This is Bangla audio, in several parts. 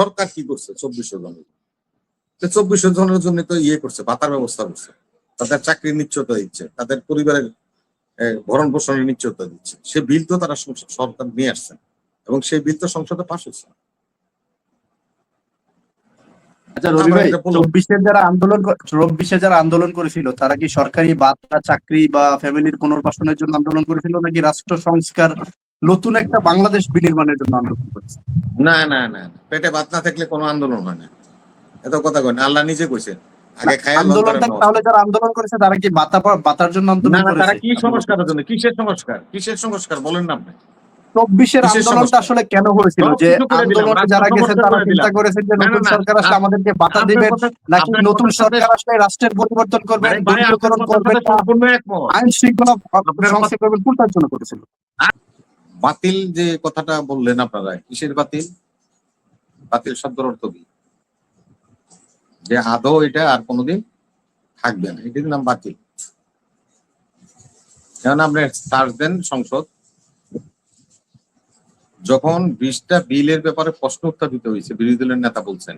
সরকার কি করছে 2400 জনের, 2400 জনের জন্য তো করছে, ভাতার ব্যবস্থা করছে, তাদের চাকরির নিশ্চয়তা দিচ্ছে, তাদের পরিবারের ভরণ পোষণের নিশ্চয়তা দিচ্ছে। সে বিল তো তারা সরকার নিয়ে আসছেন এবং সেই বিল তো সংসদে পাশ হয়েছে। আচ্ছা রবি ভাই, 24-এ যারা আন্দোলন করেছিল তারা কি সরকারি ভাতা, চাকরি বা ফ্যামিলির পুনর্বাসনের জন্য আন্দোলন করেছিল, নাকি রাষ্ট্র সংস্কার, নতুন একটা বাংলাদেশ বিনির্মাণের জন্য আন্দোলন করেছে? না না না, পেটে ভাত না থাকলে কোনো আন্দোলন হয় না, এত কথা কয় না। আল্লাহ নিজে কইছেন আগে খায়া আন্দোলনটা তাহলে যারা আন্দোলন করেছে তারা কি ভাতার জন্য আন্দোলন করেছে? তারা কি সংস্কারের জন্য? কিসের সংস্কার? কিসের সংস্কার বলেন না আপনি? 24-এর আন্দোলনটা আসলে কেন হয়েছিল? যে আন্দোলনে যারা গেছেন তারা চিন্তা করেছেন যে নতুন সরকার আসলে আমাদেরকে ভাতা দিবেন, নাকি নতুন সরকার আসলে রাষ্ট্রের পরিবর্তন করবেন, দলীয়করণ করবেন, আইন শৃঙ্খলা সংস্কার করবেন, কোনটার জন্য করেছিল? বাতিল যে কথাটা বললেন আপনারা, কিসের বাতিল? বাতিল শব্দের অর্থ কি? যে আদৌ এটা আর কোনোদিন থাকবে না, এটার নাম বাতিল। যেমন আপনি সার্চ দেন সংসদ, যখন 20টা বিলের ব্যাপারে প্রশ্ন উত্থাপিত হয়েছে, বিরোধী দলের নেতা বলছেন,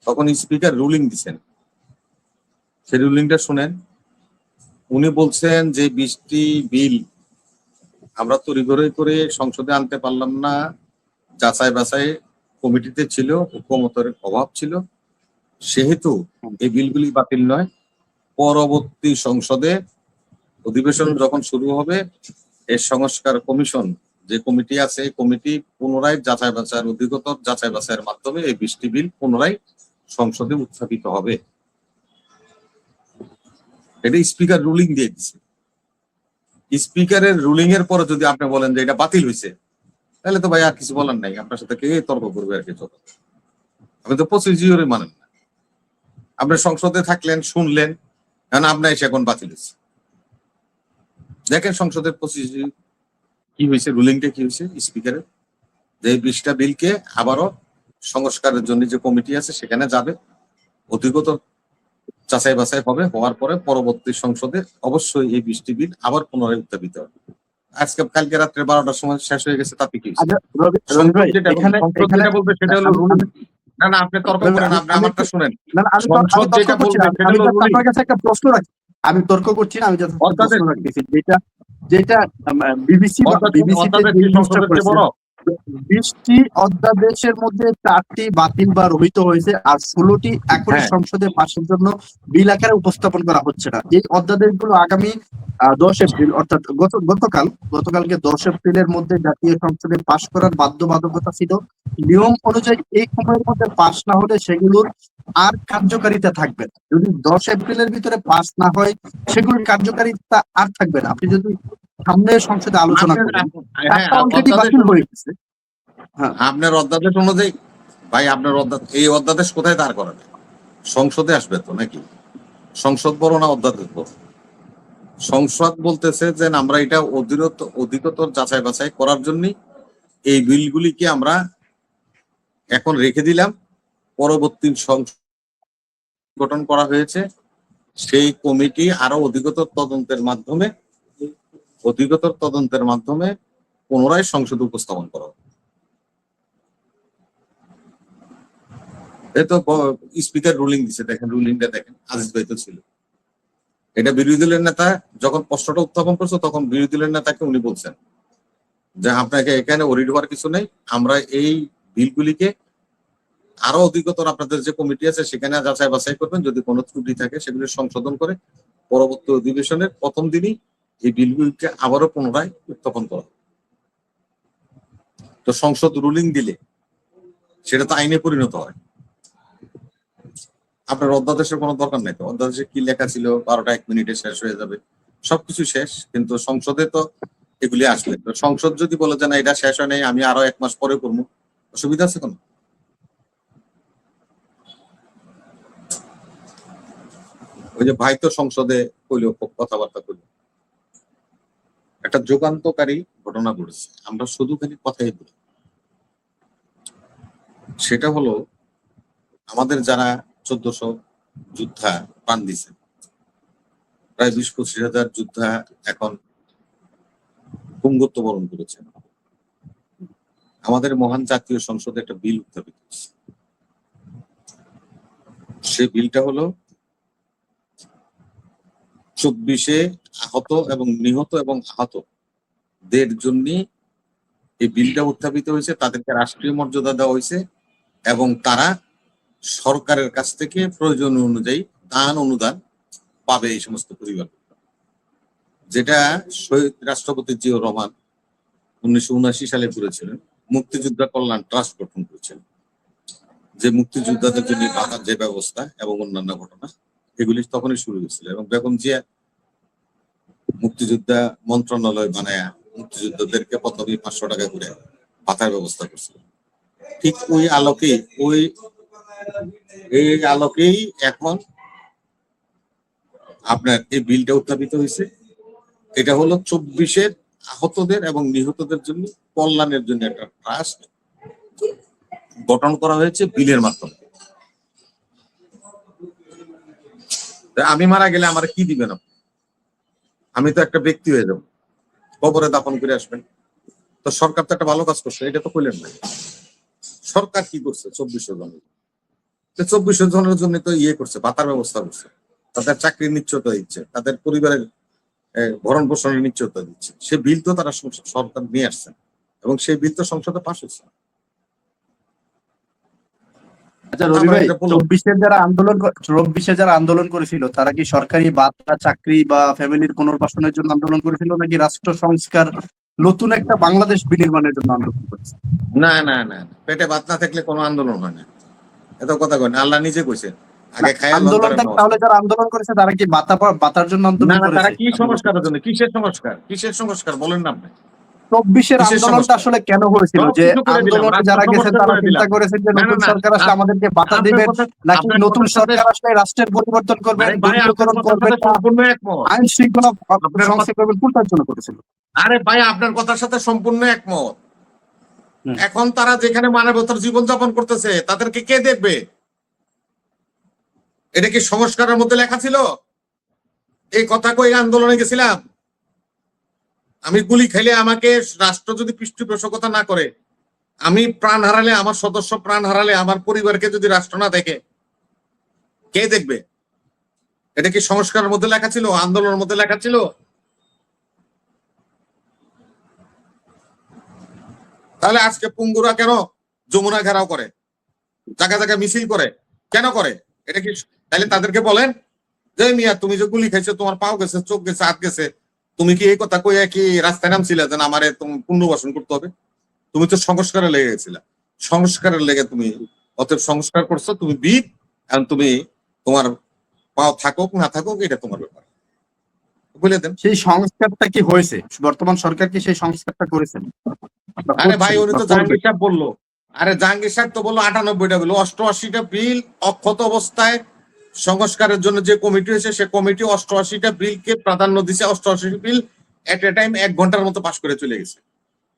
তখন স্পিকার রুলিং দিচ্ছেন। সেই রুলিংটা শুনেন। উনি বলছেন যে 20টি বিল আমরা তড়িঘড়ি করে সংসদে আনতে পারলাম না, যাচাই বাছাই কমিটিতে ছিল, ঐকমত্যের অভাব ছিল, সেহেতু এই বিলগুলি বাতিল নয়। পরবর্তী সংসদে অধিবেশন যখন শুরু হবে, এর সংস্কার কমিশন যে কমিটি আছে, এই কমিটি পুনরায় যাচাই বাছাইয়ের, অধিকতর যাচাই বাছাইয়ের মাধ্যমে এই 20টি বিল পুনরায় সংসদে উত্থাপিত হবে। এটা স্পিকার রুলিং দিয়ে দিচ্ছে। স্পিকারের রুলিং এর পরে যদি আপনি বলেন যে এটা বাতিল হয়েছে, তাহলে তো ভাই আর কিছু বলার নাই, আপনার সাথে কে তর্ক করবে আর কিছু? আপনি তো প্রসিডিওরে মানেন না। আপনি সংসদে থাকলেন, শুনলেন, কারণ আপনার এসে এখন বাতিল হয়েছে। দেখেন সংসদের প্রসিডিওর কি হয়েছে, রুলিংটা কি হয়েছে স্পিকারের, যে 20টা বিলকে আবারও সংস্কারের জন্য যে কমিটি আছে সেখানে যাবে, অধিকতর যাচাই বাছাই হবে, হওয়ার পরে পরবর্তী সংসদে অবশ্যই এই 20টি বিল আবার পুনরায় উত্থাপিত হবে। আজকে কালকে রাত্রে 12টার সময় শেষ হয়ে গেছে, তাতে কি বলবে সেটা হলো রুলিং। না না, আপনি তর্ক করেন, আপনি আমারটা শুনেন। আপনার কাছে একটা প্রশ্ন রাখি, আমি তর্ক করছি না, আমি জাস্ট প্রশ্ন রাখতেছি, যেটা বিবিসিতে 20টি অধ্যাদেশের মধ্যে 4টি বাতিল বা রহিত হয়েছে, আর 16টি এখনই সংসদে পাশের জন্য বিল আকারে উপস্থাপন করা হচ্ছে না। এই অধ্যাদেশগুলো আগামী 10 এপ্রিল, অর্থাৎ গতকালকে 10 এপ্রিলের মধ্যে জাতীয় সংসদে পাশ করার বাধ্যবাধকতা ছিল। নিয়ম অনুযায়ী এই সময়ের মধ্যে পাশ না হলে সেগুলোর আর কার্যকারিতা থাকবে না। যদি 10 এপ্রিলের ভিতরে পাশ না হয়, সেগুলোর কার্যকারিতা আর থাকবে না। আপনি যদি সামনে সংসদে আলোচনা করেন, অলরেডি বাতিল হয়ে গেছে। আপনার অধ্যাদেশ অনুযায়ী, ভাই আপনার এই অধ্যাদেশ কোথায় দাঁড় করাবে? সংসদে আসবে তো নাকি? সংসদ বড় না অধ্যাদেশ বড়? সংসদ বলতেছে যে আমরা এটা অধিকতর যাচাই বাছাই করার জন্য এই বিলগুলিকে আমরা এখন রেখে দিলাম, পরবর্তী গঠন করা হয়েছে, সেই কমিটি আরো অধিকতর তদন্তের মাধ্যমে পুনরায় সংসদে উপস্থাপন করা হবে। এই তো স্পিকার রুলিং দিছে, দেখেন রুলিংটা দেখেন, আজিজ ভাই তো ছিল। এটা বিরোধী দলের নেতা যখন প্রশ্নটা উত্থাপন করছে, তখন বিরোধী দলের নেতাকে উনি বলছেন যে আপনাকে এখানে ওরিড হওয়ার কিছু নেই, আমরা এই বিলগুলিকে আরো অধিকতর, আপনাদের যে কমিটি আছে সেখানে যাচাই বাছাই করবেন, যদি কোনো ত্রুটি থাকে সেগুলি সংশোধন করে পরবর্তী অধিবেশনের প্রথম দিনই এই বিলগুলিকে আবারও পুনরায় উত্থাপন করা। তো সংসদ রুলিং দিলে সেটা তো আইনে পরিণত হয়। আপনার অধ্যাদেশের কোনো দরকার নেই তো, অধ্যাদেশে কি লেখা ছিল 12টা 1 মিনিটে শেষ হয়ে যাবে, সবকিছু শেষ, কিন্তু সংসদে তো এগুলি আসবে। তো সংসদ যদি বলে যে না এটা শেষ হয় নাই, আমি আরো 1 মাস পরে করবো, অসুবিধা আছে কোনো? ওই যে ভাই তো সংসদে কইল, কথাবার্তা কইল, একটা যুগান্তকারী ঘটনা ঘটেছে, আমরা শুধু খালি কথাই বলি। সেটা হলো আমাদের যারা 1400 যোদ্ধা প্রাণ দিছে, প্রায় 20-25 হাজার যোদ্ধা এখন পুঙ্গত্ব বরণ করেছেন। আমাদের মহান জাতীয় সংসদে একটা বিল উত্থাপিত হয়েছে। সেই বিলটা হলো 24-এ আহত এবং নিহত এবং আহতদের জন্য এই বিলটা উত্থাপিত হয়েছে, তাদেরকে রাষ্ট্রীয় মর্যাদা দেওয়া হয়েছে এবং তারা সরকারের কাছ থেকে প্রয়োজন অনুযায়ী দান অনুদান পাবে এই সমস্ত পরিবার, যেটা শহীদ রাষ্ট্রপতি জিয়াউর রহমান 1979 সালে করেছিলেন। মুক্তিযোদ্ধা কল্যাণ ট্রাস্ট গঠন করেছিলেন, যে মুক্তিযোদ্ধাদের জন্য ভাতার যে ব্যবস্থা এবং অন্যান্য ঘটনা এগুলি তখনই শুরু হয়েছিল এবং বেগম জিয়া মুক্তিযোদ্ধা মন্ত্রণালয় বানায় মুক্তিযোদ্ধাদেরকে প্রথমে 500 টাকা করে ভাতার ব্যবস্থা করছিল। ঠিক এই আলোকেই এখন আপনার এই বিলটা উত্থাপিত হয়েছে। এটা হলো 24-এর আহতদের এবং নিহতদের জন্য কল্যাণের জন্য একটা ট্রাস্ট গঠন করা হয়েছে বিলের মাধ্যমে। আমি মারা গেলে আমার কি দিবেন আপনি? আমি তো একটা ব্যক্তি হয়ে যাবো, কবরে দাফন করে আসবেন। তো সরকার তো একটা ভালো কাজ করছে, এটা তো করলেন না। সরকার কি করছে? 2400 জনের 2400 জনের জন্য তো করছে, ভাতার ব্যবস্থা করছে, তাদের চাকরির নিশ্চয়তা দিচ্ছে, তাদের পরিবারের ভরণ পোষণের নিশ্চয়তা দিচ্ছে। সে বিল তো তারা সরকার নিয়ে আসছেন এবং সেই বিল তো সংসদে পাস হয়েছে। আচ্ছা রবি ভাই, 24-এ যারা আন্দোলন করেছিল তারা কি সরকারি ভাতা, চাকরি বা ফ্যামিলির পুনর্বাসনের জন্য আন্দোলন করেছিল, নাকি রাষ্ট্র সংস্কার নতুন একটা বাংলাদেশ বিনির্মাণের জন্য আন্দোলন করেছে? না না না, পেটে ভাত না থাকলে কোনো আন্দোলন হয় না, এত কথা কয় না। আল্লাহ নিজে কইছে আগে খায়া আন্দোলনটা তাহলে যারা আন্দোলন করেছে তারা কি ভাতার জন্য আন্দোলন করেছে? তারা কি সংস্কারের জন্য? কিসের সংস্কার বলেন না আপনি? 24-এর আন্দোলনটা আসলে কেন হয়েছিল? যে আন্দোলনে যারা গেছেন তারা চিন্তা করেছেন যে নতুন সরকার আসলে আমাদেরকে ভাতা দিবে, নাকি নতুন সরকার আসলে রাষ্ট্রের পরিবর্তন করবে, দুর্নীতিকরণ করবে, আইন শৃঙ্খলা সংস্কার করবে, কোনটার জন্য করেছিল? আরে ভাই, আপনার কথার সাথে সম্পূর্ণ একমত। এখন তারা যেখানে মানবতার জীবনযাপন করতেছে তাদেরকে কে দেখবে? এটা কি সংস্কারের মধ্যে লেখা ছিল? এই কথা কই আন্দোলনে গেছিলাম আমি গুলি খাইলে আমাকে রাষ্ট্র যদি পৃষ্ঠপোষকতা না করে, আমি প্রাণ হারালে, আমার সদস্য প্রাণ হারালে, আমার পরিবারকে যদি রাষ্ট্র না দেখে, কে দেখবে? এটা কি সংস্কারের মধ্যে লেখা ছিল? আন্দোলনের মধ্যে লেখা ছিল? তাহলে আজকে পুঙ্গুরা কেন যমুনা ঘেরাও করে, জায়গা জায়গায় মিছিল করে, কেন করে? এটা কি তাহলে তাদেরকে বলেন যে মিয়া তুমি যে গুলি খাইছো, তোমার পাও গেছে, চোখ গেছে, হাত গেছে, তুমি কি এই কথা কইয়া কি রাস্তায় নামছিলে যে আমারে তুমি পুনর্বাসন করতে হবে? তুমি তো সংস্কারে লেগে গেছিলা, সংস্কারের লেগে তুমি অতএব সংস্কার করছো, তুমি বিদ, এখন তুমি তোমার পাও থাকুক না থাকুক এটা তোমার ব্যাপার, বলে দেন। সেই সংস্কারটা কি হয়েছে? বর্তমান সরকার কি সেই সংস্কারটা করেছেন? আরে ভাই, উনি তো জাহাঙ্গীর সাহেব বললো, আরে জাহাঙ্গীর সাহেব তো বললো 98টা বিল, 88টা বিল অক্ষত অবস্থায় সংস্কারের জন্য যে কমিটি হয়েছে সে কমিটি 88টা বিলকে প্রাধান্য দিছে। 88 বিল এট এ টাইম 1 ঘন্টার মতো পাশ করে চলে গেছে।